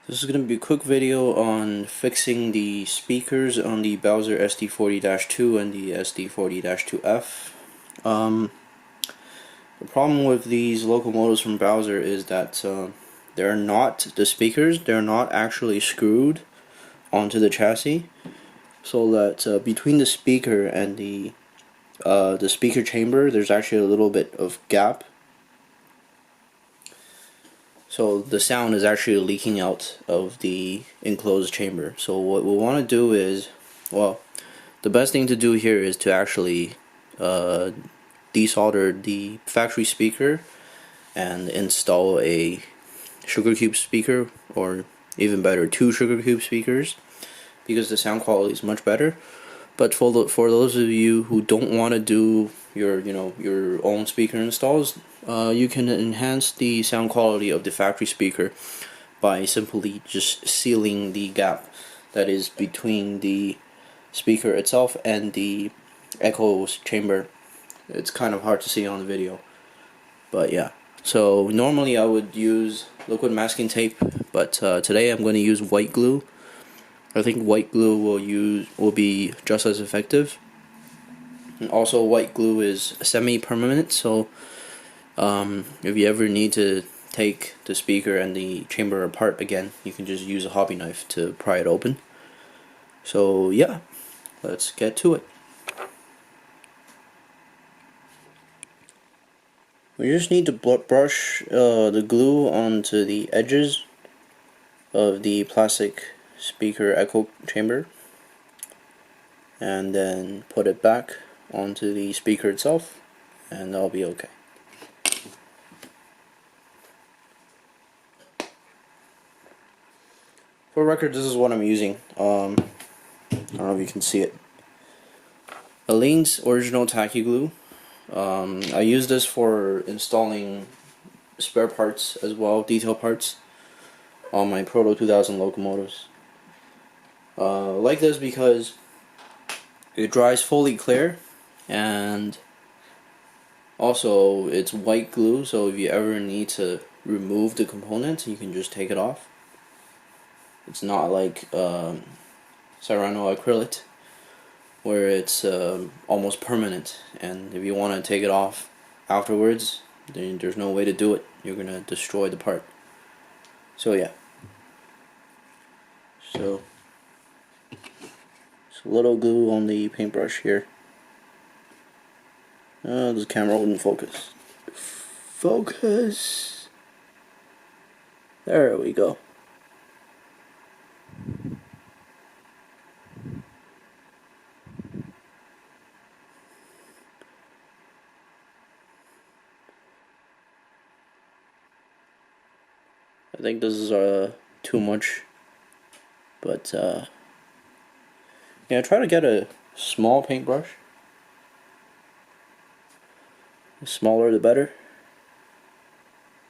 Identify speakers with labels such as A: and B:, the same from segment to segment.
A: This is going to be a quick video on fixing the speakers on the Bowser SD40-2 and the SD40-2F. The problem with these locomotives from Bowser is that they're not, the speakers, they're not actually screwed onto the chassis, so that between the speaker and the speaker chamber there's actually a little bit of gap. So the sound is actually leaking out of the enclosed chamber. So what we want to do is, well, the best thing to do here is to actually desolder the factory speaker and install a sugar cube speaker, or even better, 2 sugar cube speakers, because the sound quality is much better. But for those of you who don't want to do your own speaker installs, you can enhance the sound quality of the factory speaker by simply just sealing the gap that is between the speaker itself and the echo chamber. It's kind of hard to see on the video, but yeah. So normally I would use liquid masking tape, but today I'm going to use white glue. I think white glue will be just as effective. And also, white glue is semi-permanent, so if you ever need to take the speaker and the chamber apart again, you can just use a hobby knife to pry it open. So yeah, let's get to it. We just need to brush the glue onto the edges of the plastic speaker echo chamber, and then put it back onto the speaker itself, and that'll be okay. For record, this is what I'm using. I don't know if you can see it. Aleene's original tacky glue. I use this for installing spare parts as well, detail parts, on my Proto 2000 locomotives. I like this because it dries fully clear, and also it's white glue, so if you ever need to remove the component, you can just take it off. It's not like cyanoacrylate, where it's almost permanent, and if you want to take it off afterwards, then there's no way to do it. You're gonna destroy the part. So yeah. So a little glue on the paintbrush here. This camera wouldn't focus. Focus. There we go. I think this is too much, but yeah, try to get a small paintbrush. The smaller the better,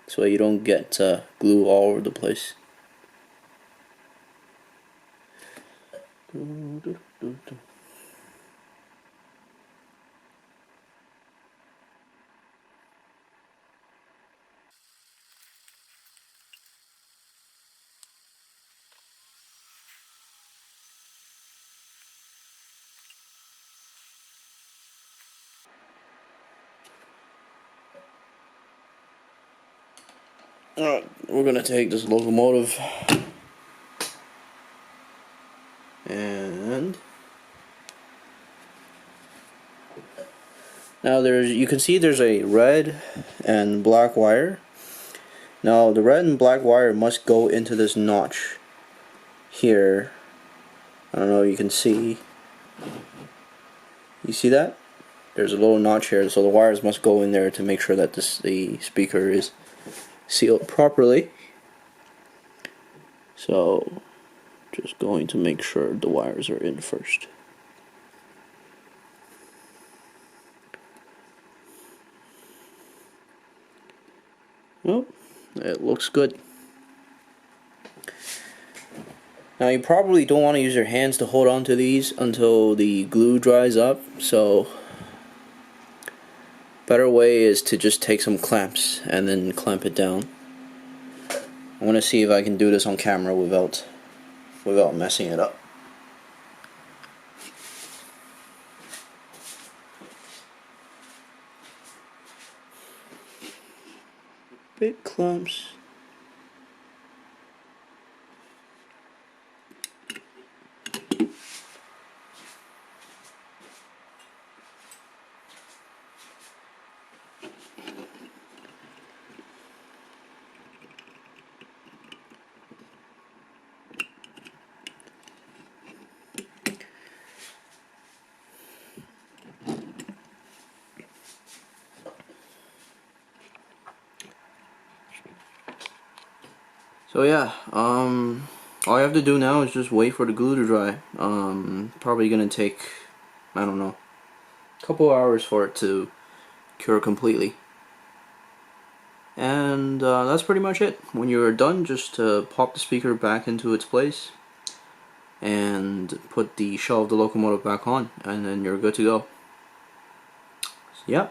A: so you don't get glue all over the place. Alright, we're gonna take this locomotive and now you can see there's a red and black wire. Now the red and black wire must go into this notch here. I don't know if you can see. You see that? There's a little notch here, so the wires must go in there to make sure that the speaker is sealed properly. So just going to make sure the wires are in first. Well, it looks good. Now you probably don't want to use your hands to hold on to these until the glue dries up, so better way is to just take some clamps and then clamp it down. I want to see if I can do this on camera without messing it up. Big clumps. So yeah, all I have to do now is just wait for the glue to dry. Probably gonna take, I don't know, a couple hours for it to cure completely. And that's pretty much it. When you're done, just pop the speaker back into its place and put the shell of the locomotive back on, and then you're good to go. So, yeah.